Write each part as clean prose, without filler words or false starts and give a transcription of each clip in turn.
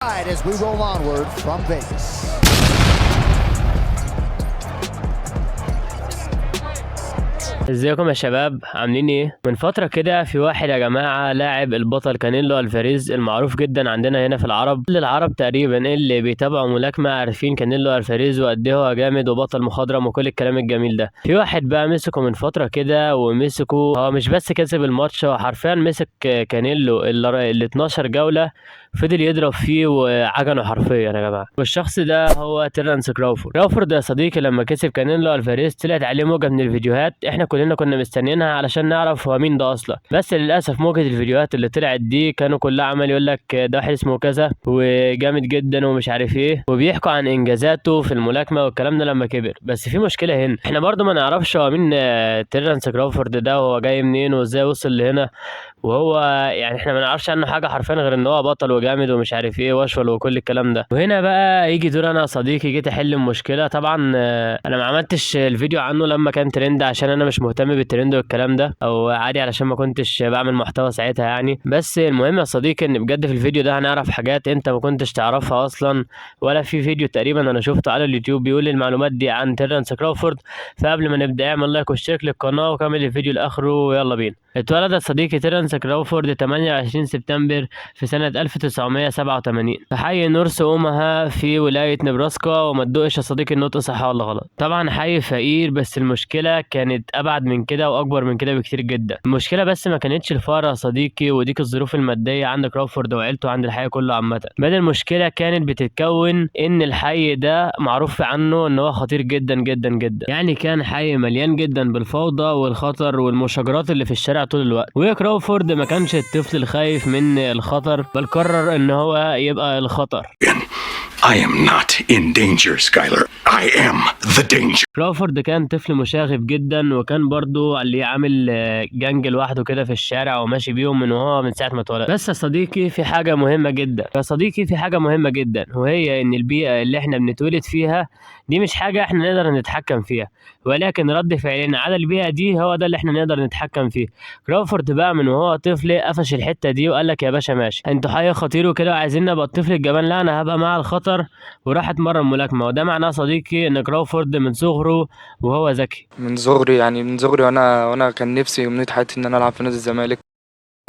As we roll onward from Vegas. ازيكم يا شباب، عاملين ايه؟ من فترة كده في واحد يا جماعة لاعب البطل كانيلو الفاريز المعروف جدا عندنا هنا في العرب. كل العرب تقريبا اللي بيتابعوا ملاكمة عارفين كانيلو الفاريز وقد ايه هو جامد وبطل مخضرم وكل الكلام الجميل ده. في واحد بقى مسكه من فترة كده ومسكه، هو مش بس كسب الماتش، هو حرفيا مسك كانيلو ال 12 جولة، فضل يضرب فيه وعجنه حرفيا يا جماعة. والشخص ده هو تيرنس كراوفورد. كراوفورد يا صديقي لما كسب كانيلو الفاريز طلعت عليه موجة من الفيديوهات، احنا كلنا كنا مستنيينها علشان نعرف هو مين ده اصلا. بس للاسف موجة الفيديوهات اللي طلعت دي كانوا كلها عمال يقول لك ده واحد اسمه كذا وجامد جدا ومش عارف ايه، وبيحكوا عن انجازاته في الملاكمة والكلام ده لما كبر. بس في مشكلة هنا، احنا برضو ما نعرفش هو مين تيرنس كراوفورد ده، وهو جاي منين وازاي وصل لهنا. وهو يعني احنا ما نعرفش عنه حاجه حرفيا غير ان هو بطل وجامد ومش عارف ايه واشول وكل الكلام ده. وهنا بقى يجي دور انا يا صديقي، جيت احل المشكله. طبعا انا ما عملتش الفيديو عنه لما كان ترند عشان انا مش مهتم بالترند والكلام ده، او عادي علشان ما كنتش بعمل محتوى ساعتها يعني. بس المهم يا صديقي ان بجد في الفيديو ده هنعرف حاجات انت ما كنتش تعرفها اصلا، ولا في فيديو تقريبا انا شفته على اليوتيوب بيقول المعلومات دي عن تيرنس كراوفورد. فقبل ما نبدا اعمل لايك واشترك للقناه وكمل الفيديو لاخره ويلا بينا. اتولد صديقي تيرنس كراوفورد 28 سبتمبر في سنة 1987 في حي نورث اوماها في ولاية نبراسكا. وما تدقش يا صديقي النطق صح ولا غلط. طبعا حي فقير، بس المشكلة كانت أبعد من كده وأكبر من كده بكتير جدا. المشكلة بس ما كانتش الفقر يا صديقي وديك الظروف المادية عند كراوفورد وعيلته عند الحي كله عامة، بل المشكلة كانت بتتكون إن الحي ده معروف عنه إن هو خطير جدا جدا جدا. يعني كان حي مليان جدا بالفوضى والخطر والمشاجرات اللي في الشارع طول الوقت. وكراوفورد ما كانش الطفل الخايف من الخطر، بل قرر ان هو يبقى الخطر. I am not in danger, Skyler. I am the danger. كراوفورد كان طفل مشاغب جدا، وكان برضو اللي عامل جنج لوحده كده في الشارع وماشي بيهم من ساعة ما اتولد. بس يا صديقي في حاجة مهمة جدا، وهي ان البيئة اللي احنا بنتولد فيها دي مش حاجة احنا نقدر نتحكم فيها، ولكن رد فعلنا على البيئة دي هو ده اللي احنا نقدر نتحكم فيه. كراوفورد بقى من وهو طفل قفش الحتة دي وقال لك يا باشا ماشي، انتوا حي خطير وكده وعايزين ابقى الطفل الجبان، لا انا هبقى مع الخطر. وراح اتمرن ملاكمة. وده معناه صديقي ان كراوفورد من صغره وهو ذكي. من صغري وانا كان نفسي امنية حياتي ان انا العب في نادي الزمالك.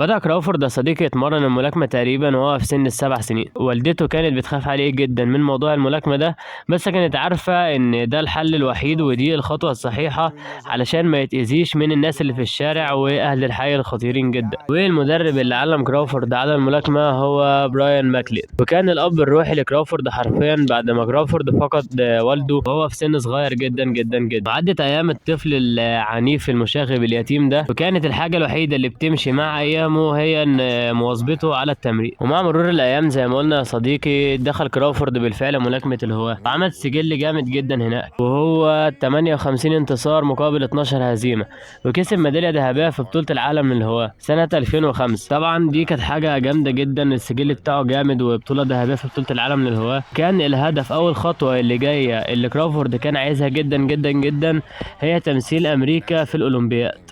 بدأ كراوفورد يا صديقي يتمرن الملاكمة تقريبا وهو في سن ال7 سنين. والدته كانت بتخاف عليه جدا من موضوع الملاكمة ده، بس كانت عارفة ان ده الحل الوحيد ودي الخطوة الصحيحة علشان ما يتأذيش من الناس اللي في الشارع واهل الحي الخطيرين جدا. والمدرب اللي علم كراوفورد على الملاكمة هو براين ماكلين، وكان الاب الروحي لكراوفورد حرفيا بعد ما كراوفورد فقد والده وهو في سن صغير جدا جدا جدا. وعدت ايام الطفل العنيف المشاغب اليتيم ده، وكانت الحاجة الوحيدة اللي بتمشي مع ايام هي ان مواظبته على التمرين. ومع مرور الايام زي ما قلنا يا صديقي دخل كراوفورد بالفعل ملاكمه الهواه، وعمل سجل جامد جدا هناك وهو 58 انتصار مقابل 12 هزيمه، وكسب ميداليه ذهبيه في بطوله العالم للهواه سنه 2005. طبعا دي كانت حاجه جامده جدا، السجل بتاعه جامد وبطوله ذهبيه في بطوله العالم للهواه. كان الهدف اول خطوه اللي جايه اللي كراوفورد كان عايزها جدا جدا جدا هي تمثيل امريكا في الاولمبياد.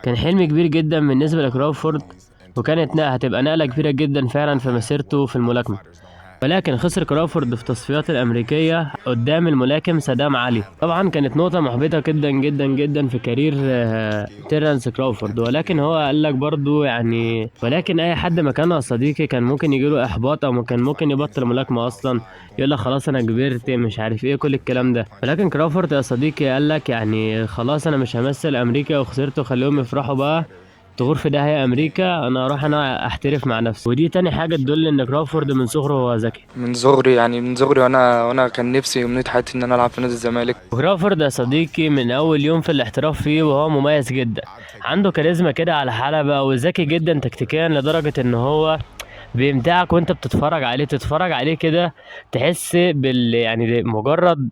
كان حلم كبير جدا بالنسبه لكراوفورد، وكانت هتبقى نقلة كبيرة جدا فعلا في مسيرته في الملاكمة. ولكن خسر كراوفورد في التصفيات الأمريكية قدام الملاكم سدام علي. طبعا كانت نقطة محبطة جدا جدا جدا في كارير تيرنس كراوفورد. ولكن هو قال لك برضو يعني ولكن أي حد مكانه يا صديقي كان ممكن يجيله إحباط أو كان ممكن يبطل ملاكمة أصلا، يقول لك خلاص أنا كبرت مش عارف إيه كل الكلام ده. ولكن كراوفورد يا صديقي قال لك يعني خلاص أنا مش همثل أمريكا وخسرته، خليهم يفرحوا بقى، تغور في داهية أمريكا، أنا أروح أنا أحترف مع نفسي. ودي تاني حاجة تدل إن كراوفورد من صغره هو ذكي. من صغري وانا كان نفسي امنية حياتي ان انا العب في نادي الزمالك. وكراوفورد يا صديقي من أول يوم في الاحتراف فيه وهو مميز جدا، عنده كاريزما كده على حلبة وذكي جدا تكتيكيا لدرجة إن هو بيمتعك وأنت تتفرج عليه كده، تحس يعني مجرد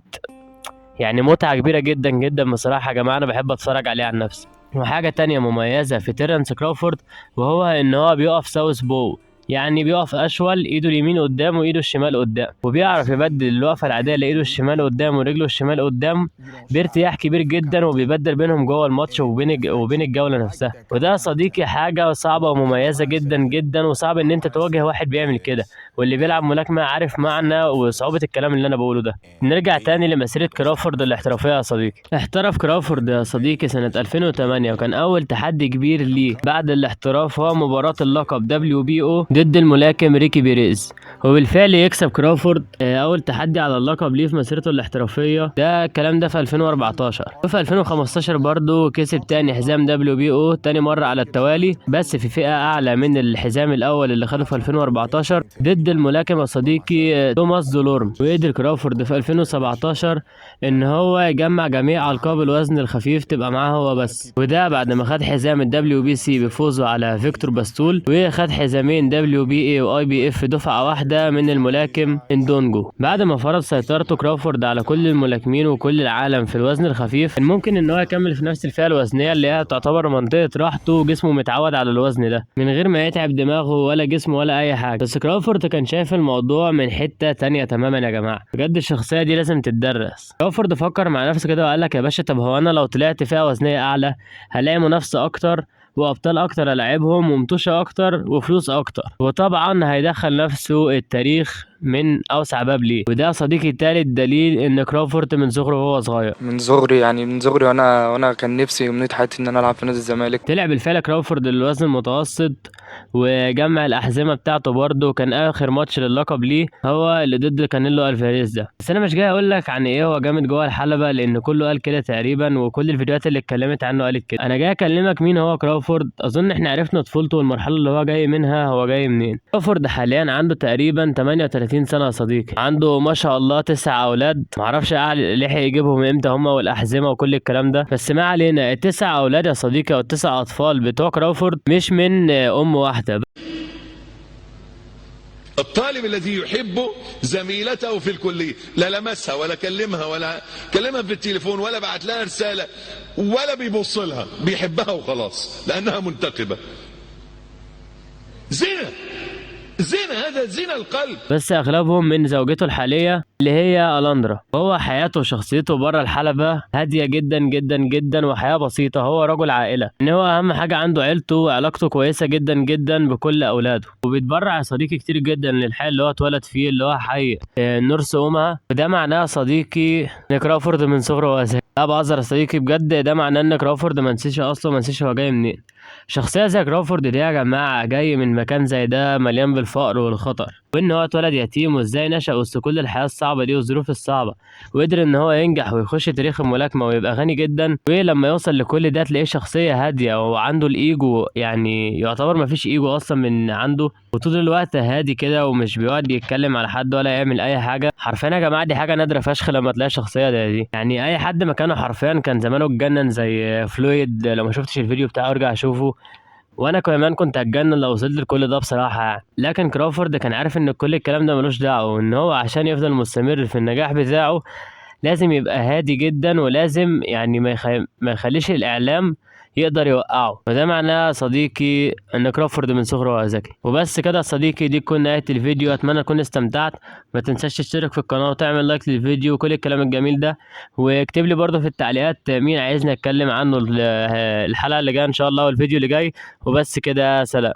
يعني متعة كبيرة جدا جدا بصراحة يا جماعة. أنا بحب أتفرج عليه عن نفسي. وحاجة تانية مميزة في تيرنس كراوفورد وهو ان هو بيقف ساوث بو، يعني بيقف اشول، ايده اليمين قدام وايده الشمال قدام، وبيعرف يبدل الوقفه العاديه لايده الشمال قدام ورجله الشمال قدام بارتياح كبير جدا، وبيبدل بينهم جوه الماتش وبين الجوله نفسها. وده يا صديقي حاجه صعبه ومميزه جدا جدا، وصعب ان انت تواجه واحد بيعمل كده، واللي بيلعب ملاكمة عارف معنى وصعوبة الكلام اللي انا بقوله ده. نرجع تاني لمسيرة كرافورد الاحترافية يا صديقي. احترف كرافورد يا صديقي سنة 2008، وكان اول تحدي كبير ليه بعد الاحتراف هو مباراة اللقب WBO ضد الملاكم ريكي بيريز، وبالفعل يكسب كرافورد اول تحدي على اللقب ليه في مسيرته الاحترافية. ده الكلام ده في 2014. وفي 2015 برضه كسب تاني حزام WBO تاني مرة على التوالي، بس في فئة اعلى من الحزام الاول اللي خده في 2014 ضد الملاكم صديقي توماس دولورم. وقدر كرافورد في 2017 ان هو يجمع جميع القاب الوزن الخفيف تبقى معاه هو بس، وده بعد ما خد حزام WBC بفوزه على فيكتور باستول، وخد حزامين WBA و IBF دفعة واحدة من الملاكم اندونجو. بعد ما فرض سيطرته كرافورد على كل الملاكمين وكل العالم في الوزن الخفيف، كان ممكن ان هو يكمل في نفس الفئة الوزنية اللي هي تعتبر منطقة راحته وجسمه متعود على الوزن ده من غير ما يتعب دماغه ولا جسمه ولا اي حاجة. بس كرافورد كان شايف الموضوع من حتة تانية تماما يا جماعة، بجد الشخصية دي لازم تتدرس. كرافورد فكر مع نفسه كده وقال لك يا باشا، طب هو انا لو طلعت فئة وزنية اعلى هلاقي منافسة اكتر وابطال اكتر العبهم ومطوشه اكتر وفلوس اكتر، وطبعا هيدخل نفسه التاريخ من اوسع باب ليه. وده صديقي التالت دليل ان كرافورد من صغره وهو صغير، من صغري وانا كان نفسي ومنيت حياتي ان انا العب في نادي الزمالك. طلع بالفعل كرافورد للوزن المتوسط وجمع الأحزمة بتاعته برضه. كان آخر ماتش للقب ليه هو اللي ضد كانيلو ألفاريز ده. بس أنا مش جاي أقول لك عن إيه هو جامد جوه الحلبة، لأن كله قال كده تقريبا، وكل الفيديوهات اللي اتكلمت عنه قالت كده. أنا جاي أكلمك مين هو كرافورد. أظن إحنا عرفنا طفولته والمرحلة اللي هو جاي منها، هو جاي منين. كرافورد حاليا عنده تقريبا 38 سنة يا صديقي، عنده ما شاء الله 9 أولاد، معرفش لحق يجيبهم إمتى هما والأحزمة وكل الكلام ده، بس ما علينا. ال9 أولاد يا صديقي أو ال9 أطفال بتوع كرافورد مش من أم واحدة. الطالب الذي يحب زميلته في الكلية لا لمسها ولا كلمها ولا كلمها في التليفون ولا بعت لها رسالة ولا بيبص لها، بيحبها وخلاص لأنها منتقبة. زنا، هذا زنا القلب. بس اغلبهم من زوجته الحاليه اللي هي ألاندرا. هو حياته وشخصيته بره الحلبة هاديه جدا جدا جدا وحياه بسيطه. هو رجل عائله، ان هو اهم حاجه عنده عيلته وعلاقته كويسه جدا جدا بكل اولاده، وبيتبرع يا صديقي كتير جدا للحي اللي هو اتولد فيه اللي هو حي نورث اومها. وده معناه صديقي ان كرافورد من صغره وازاي. لا بهزر يا صديقي بجد، ده معناه ان كرافورد ما نسيش اصله، ما نسيش هو جاي منين. شخصيه زي كرافورد دي يا جماعه جاي من مكان زي ده مليان بالفقر والخطر، وان هو اتولد يتيم وازاي نشأ وسط كل الحياه الصعبه دي والظروف الصعبه، وقدر ان هو ينجح ويخش تاريخ الملاكمه ويبقى غني جدا. ولما يوصل لكل ده تلاقيه شخصيه هاديه وعنده الايجو، يعني يعتبر ما فيش ايجو اصلا من عنده، وطول الوقت هادي كده ومش بيقعد يتكلم على حد ولا يعمل اي حاجه. حرفيا يا جماعه دي حاجه نادره فشخ لما تلاقي شخصيه دي. يعني اي حد مكانه حرفيا كان زمانه اتجنن زي فلويد. لو ما شفتش الفيديو بتاعه ارجع اشوفه، وانا كمان كنت هتجنن لو وصلت لكل ده بصراحه يعني. لكن كرافورد كان عارف ان كل الكلام ده ملوش دعوه، وان هو عشان يفضل مستمر في النجاح بتاعه لازم يبقى هادي جدا، ولازم يعني ما يخليش الاعلام يقدر يوقعه. وده معناه صديقي ان كرافورد من صغره هو ذكي. وبس كده يا صديقي، دي تكون نهايه الفيديو. اتمنى تكون استمتعت. ما تنساش تشترك في القناه وتعمل لايك للفيديو وكل الكلام الجميل ده، واكتب لي برضه في التعليقات مين عايزني اتكلم عنه الحلقه اللي جايه ان شاء الله والفيديو اللي جاي. وبس كده، سلام.